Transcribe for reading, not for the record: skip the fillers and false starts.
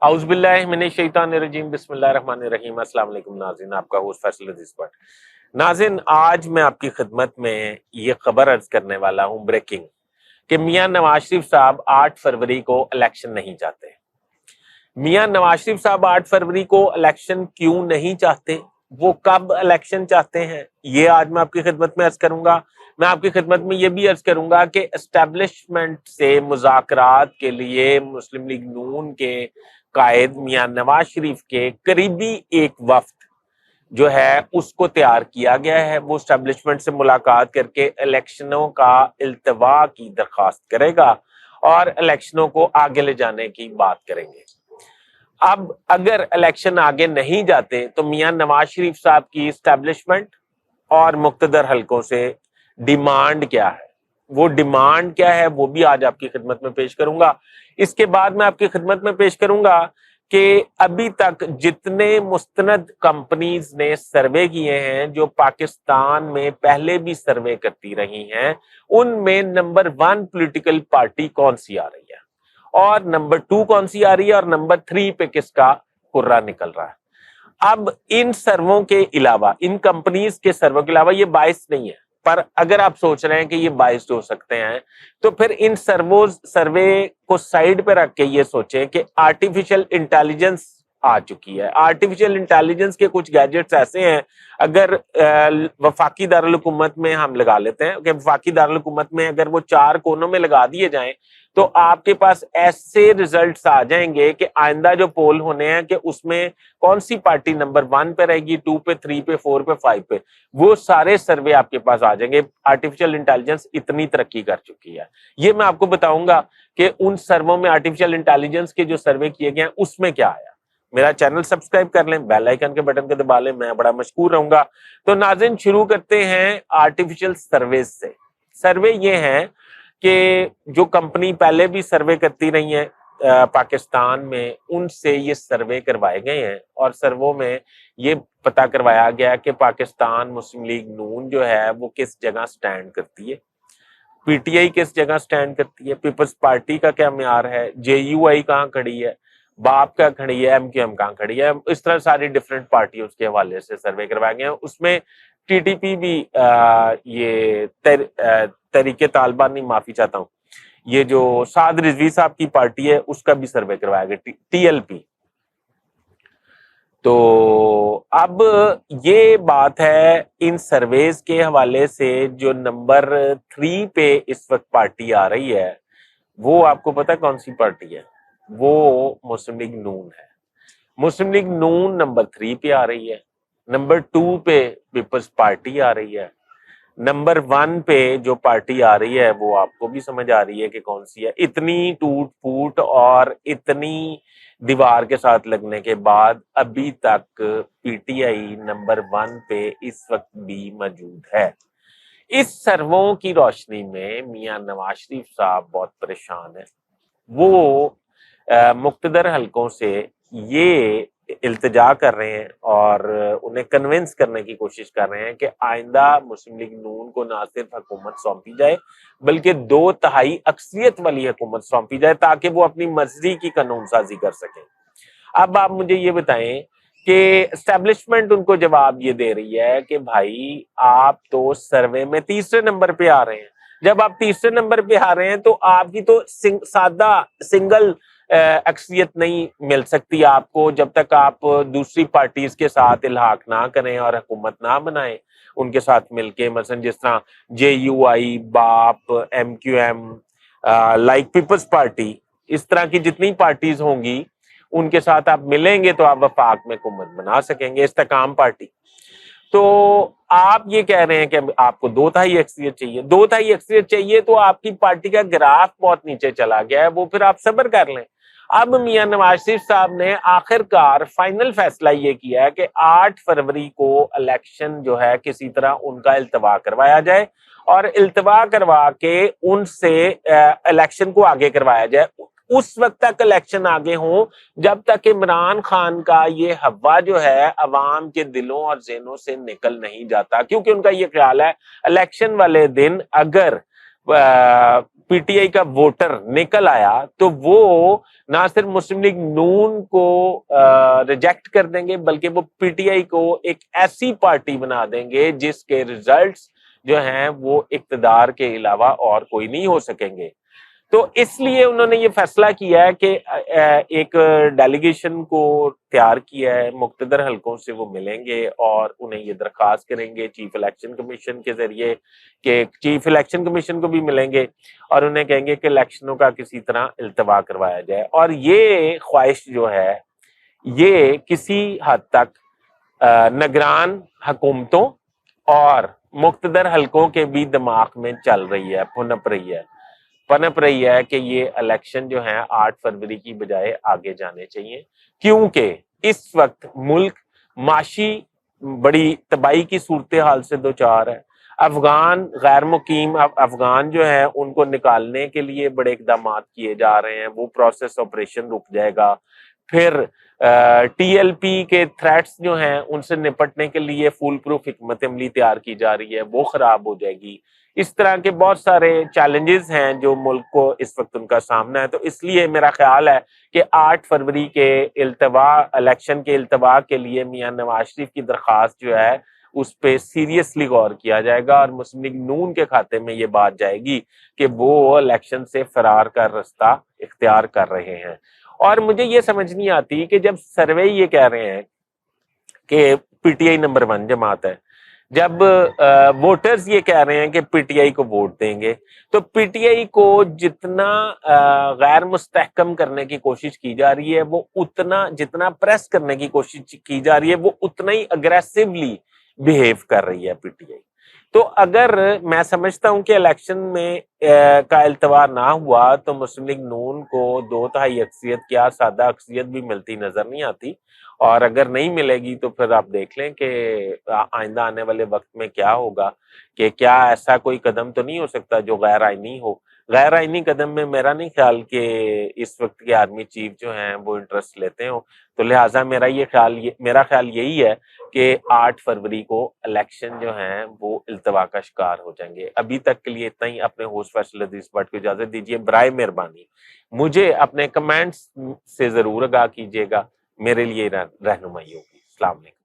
اعوذ باللہ من الشیطان الرجیم بسم اللہ الرحمن الرحیم۔ السلام علیکم ناظرین، آپ کا ہوسٹ فیصل عزیز بٹ۔ ناظرین، آج میں آپ کی خدمت میں یہ خبر عرض کرنے والا ہوں، بریکنگ، کہ میاں نواز شریف صاحب 8 فروری کو الیکشن نہیں چاہتے۔ میاں نواز شریف صاحب 8 فروری کو الیکشن کیوں نہیں چاہتے، وہ کب الیکشن چاہتے ہیں، یہ آج میں آپ کی خدمت میں عرض کروں گا۔ میں آپ کی خدمت میں یہ بھی عرض کروں گا کہ اسٹیبلشمنٹ سے مذاکرات کے لیے مسلم لیگ نون کے قائد میاں نواز شریف کے قریبی ایک وفد جو ہے اس کو تیار کیا گیا ہے۔ وہ اسٹیبلشمنٹ سے ملاقات کر کے الیکشنوں کا التوا کی درخواست کرے گا اور الیکشنوں کو آگے لے جانے کی بات کریں گے۔ اب اگر الیکشن آگے نہیں جاتے تو میاں نواز شریف صاحب کی اسٹیبلشمنٹ اور مقتدر حلقوں سے ڈیمانڈ کیا ہے، وہ ڈیمانڈ کیا ہے، وہ بھی آج آپ کی خدمت میں پیش کروں گا۔ اس کے بعد میں آپ کی خدمت میں پیش کروں گا کہ ابھی تک جتنے مستند کمپنیز نے سروے کیے ہیں، جو پاکستان میں پہلے بھی سروے کرتی رہی ہیں، ان میں نمبر 1 پولیٹیکل پارٹی کون سی آ رہی ہے اور نمبر 2 کون سی آ رہی ہے اور نمبر 3 پہ کس کا کرہ نکل رہا ہے۔ اب ان سرووں کے علاوہ، ان کمپنیز کے سرووں کے علاوہ یہ باعث نہیں ہے، پر اگر آپ سوچ رہے ہیں کہ یہ باعث ہو سکتے ہیں تو پھر ان سروے کو سائیڈ پہ رکھ کے یہ سوچیں کہ آرٹیفیشل انٹیلیجنس آ چکی ہے۔ آرٹیفیشل انٹیلیجنس کے کچھ گیجٹس ایسے ہیں، اگر وفاقی دارالحکومت میں ہم لگا لیتے ہیں کہ وفاقی دارالحکومت میں اگر وہ 4 کونوں میں لگا دیے جائیں تو آپ کے پاس ایسے ریزلٹس آ جائیں گے کہ آئندہ جو پول ہونے ہیں کہ اس میں کون سی پارٹی نمبر 1 پہ رہے گی، 2 پہ، 3 پہ، 4 پہ، 5 پہ، وہ سارے سروے آپ کے پاس آ جائیں گے۔ آرٹیفیشل انٹیلیجنس اتنی ترقی کر چکی ہے۔ یہ میں آپ کو بتاؤں گا کہ ان سرووں میں آرٹیفیشل انٹیلیجنس کے جو سروے کیے گئے ہیں اس میں کیا آیا۔ میرا چینل سبسکرائب کر لیں، بیل آئیکن کے بٹن کو دبا لیں، میں بڑا مشکور رہوں گا۔ تو ناظرین، شروع کرتے ہیں آرٹیفیشل سرویز سے۔ سروے یہ ہے کہ جو کمپنی پہلے بھی سروے کرتی رہی ہیں پاکستان میں، ان سے یہ سروے کروائے گئے ہیں اور سرووں میں یہ پتہ کروایا گیا کہ پاکستان مسلم لیگ نون جو ہے وہ کس جگہ سٹینڈ کرتی ہے، پی ٹی آئی کس جگہ سٹینڈ کرتی ہے، پیپلز پارٹی کا کیا معیار ہے، جے یو آئی کہاں کھڑی ہے، باپ کیا کھڑی ہے، ایم کیو ایم کہاں کھڑی ہے۔ اس طرح ساری ڈیفرنٹ پارٹیوں کے حوالے سے سروے کروائے گئے ہیں۔ اس میں ٹی ٹی پی بھی یہ تحریک طالبان، نہیں معافی چاہتا ہوں، یہ جو سعد رضوی صاحب کی پارٹی ہے اس کا بھی سروے کروایا گیا، ٹی ایل پی۔ تو اب یہ بات ہے ان سرویز کے حوالے سے، جو نمبر 3 پہ اس وقت پارٹی آ رہی ہے وہ آپ کو پتہ کون سی پارٹی ہے؟ وہ مسلم لیگ نون ہے۔ مسلم لیگ نون نمبر 3 پہ آ رہی ہے، نمبر 2 پہ پیپلز پارٹی آ رہی ہے، نمبر 1 پہ جو پارٹی آ رہی ہے وہ آپ کو بھی سمجھ آ رہی ہے کہ کون سی ہے۔ اتنی ٹوٹ پھوٹ اور اتنی دیوار کے ساتھ لگنے کے بعد ابھی تک پی ٹی آئی نمبر 1 پہ اس وقت بھی موجود ہے۔ اس سرووں کی روشنی میں میاں نواز شریف صاحب بہت پریشان ہیں۔ وہ مقتدر حلقوں سے یہ التجا کر رہے ہیں اور انہیں کنونس کرنے کی کوشش کر رہے ہیں کہ آئندہ مسلم لیگ نون کو نہ صرف حکومت سونپی جائے بلکہ 2/3 اکثریت والی حکومت سونپی جائے تاکہ وہ اپنی مرضی کی قانون سازی کر سکیں۔ اب آپ مجھے یہ بتائیں کہ اسٹیبلشمنٹ ان کو جواب یہ دے رہی ہے کہ بھائی آپ تو سروے میں 3رے نمبر پہ آ رہے ہیں۔ جب آپ 3رے نمبر پہ آ رہے ہیں تو آپ کی تو سادہ سنگل اکثریت نہیں مل سکتی آپ کو جب تک آپ دوسری پارٹیز کے ساتھ الحاق نہ کریں اور حکومت نہ بنائیں ان کے ساتھ مل کے، مثلا جس طرح جے U I, BAP, M Q M, like Peoples Party, اس طرح کی جتنی پارٹیز ہوں گی ان کے ساتھ آپ ملیں گے تو آپ وفاق میں حکومت بنا سکیں گے۔ استحکام پارٹی، تو آپ یہ کہہ رہے ہیں کہ آپ کو 2/3 اکثریت چاہیے، 2/3 اکثریت چاہیے تو آپ کی پارٹی کا گراف بہت نیچے چلا گیا ہے، وہ پھر آپ صبر کر لیں۔ اب میاں نواز شریف صاحب نے آخر کار فائنل فیصلہ یہ کیا ہے کہ 8 فروری کو الیکشن جو ہے کسی طرح ان کا التوا کروایا جائے اور التوا کروا کے ان سے الیکشن کو آگے کروایا جائے۔ اس وقت تک الیکشن آگے ہوں جب تک عمران خان کا یہ ہوا جو ہے عوام کے دلوں اور ذہنوں سے نکل نہیں جاتا، کیونکہ ان کا یہ خیال ہے الیکشن والے دن اگر پی ٹی آئی کا ووٹر نکل آیا تو وہ نہ صرف مسلم لیگ نون کو ریجیکٹ کر دیں گے بلکہ وہ پی ٹی آئی کو ایک ایسی پارٹی بنا دیں گے جس کے ریزلٹس جو ہیں وہ اقتدار کے علاوہ اور کوئی نہیں ہو سکیں گے. تو اس لیے انہوں نے یہ فیصلہ کیا ہے کہ ایک ڈیلیگیشن کو تیار کیا ہے، مقتدر حلقوں سے وہ ملیں گے اور انہیں یہ درخواست کریں گے چیف الیکشن کمیشن کے ذریعے کہ چیف الیکشن کمیشن کو بھی ملیں گے اور انہیں کہیں گے کہ الیکشنوں کا کسی طرح التوا کروایا جائے. اور یہ خواہش جو ہے یہ کسی حد تک نگران حکومتوں اور مقتدر حلقوں کے بھی دماغ میں چل رہی ہے، پنپ رہی ہے کہ یہ الیکشن جو ہیں 8 فروری کی بجائے آگے جانے چاہیے، کیونکہ اس وقت ملک معاشی بڑی تباہی کی صورتحال سے دوچار ہے. افغان غیر مقیم افغان جو ہیں ان کو نکالنے کے لیے بڑے اقدامات کیے جا رہے ہیں، وہ پروسیس آپریشن رک جائے گا. پھر ٹی ایل پی کے تھریٹس جو ہیں ان سے نپٹنے کے لیے فول پروف حکمت عملی تیار کی جا رہی ہے، وہ خراب ہو جائے گی. اس طرح کے بہت سارے چیلنجز ہیں جو ملک کو اس وقت ان کا سامنا ہے. تو اس لیے میرا خیال ہے کہ 8 فروری کے الیکشن کے التوا کے لیے میاں نواز شریف کی درخواست جو ہے اس پہ سیریسلی غور کیا جائے گا اور مسلم لیگ نون کے کھاتے میں یہ بات جائے گی کہ وہ الیکشن سے فرار کا راستہ اختیار کر رہے ہیں. اور مجھے یہ سمجھ نہیں آتی کہ جب سروے یہ کہہ رہے ہیں کہ پی ٹی آئی نمبر 1 جماعت ہے، جب ووٹرز یہ کہہ رہے ہیں کہ پی ٹی آئی کو ووٹ دیں گے، تو پی ٹی آئی کو جتنا غیر مستحکم کرنے کی کوشش کی جا رہی ہے وہ جتنا پریس کرنے کی کوشش کی جا رہی ہے وہ اتنا ہی اگریسولی بیہیو کر رہی ہے پی ٹی آئی. تو اگر میں سمجھتا ہوں کہ الیکشن میں کا التوا نہ ہوا تو مسلم لیگ نون کو 2/3 اکثریت کیا سادہ اکثریت بھی ملتی نظر نہیں آتی، اور اگر نہیں ملے گی تو پھر آپ دیکھ لیں کہ آئندہ آنے والے وقت میں کیا ہوگا، کہ کیا ایسا کوئی قدم تو نہیں ہو سکتا جو غیر آئینی ہو. غیر آئینی قدم میں میرا نہیں خیال کہ اس وقت کے آرمی چیف جو ہیں وہ انٹرسٹ لیتے ہوں. تو لہٰذا میرا خیال یہی ہے کہ 8 فروری کو الیکشن جو ہیں وہ التوا کا شکار ہو جائیں گے. ابھی تک کے لیے اتنا ہی. اپنے ہوسٹ فیصل عزیز بٹ کو اجازت دیجیے. برائے مہربانی مجھے اپنے کمنٹس سے ضرور آگاہ کیجیے گا، میرے لیے رہنمائی ہوگی. السلام علیکم.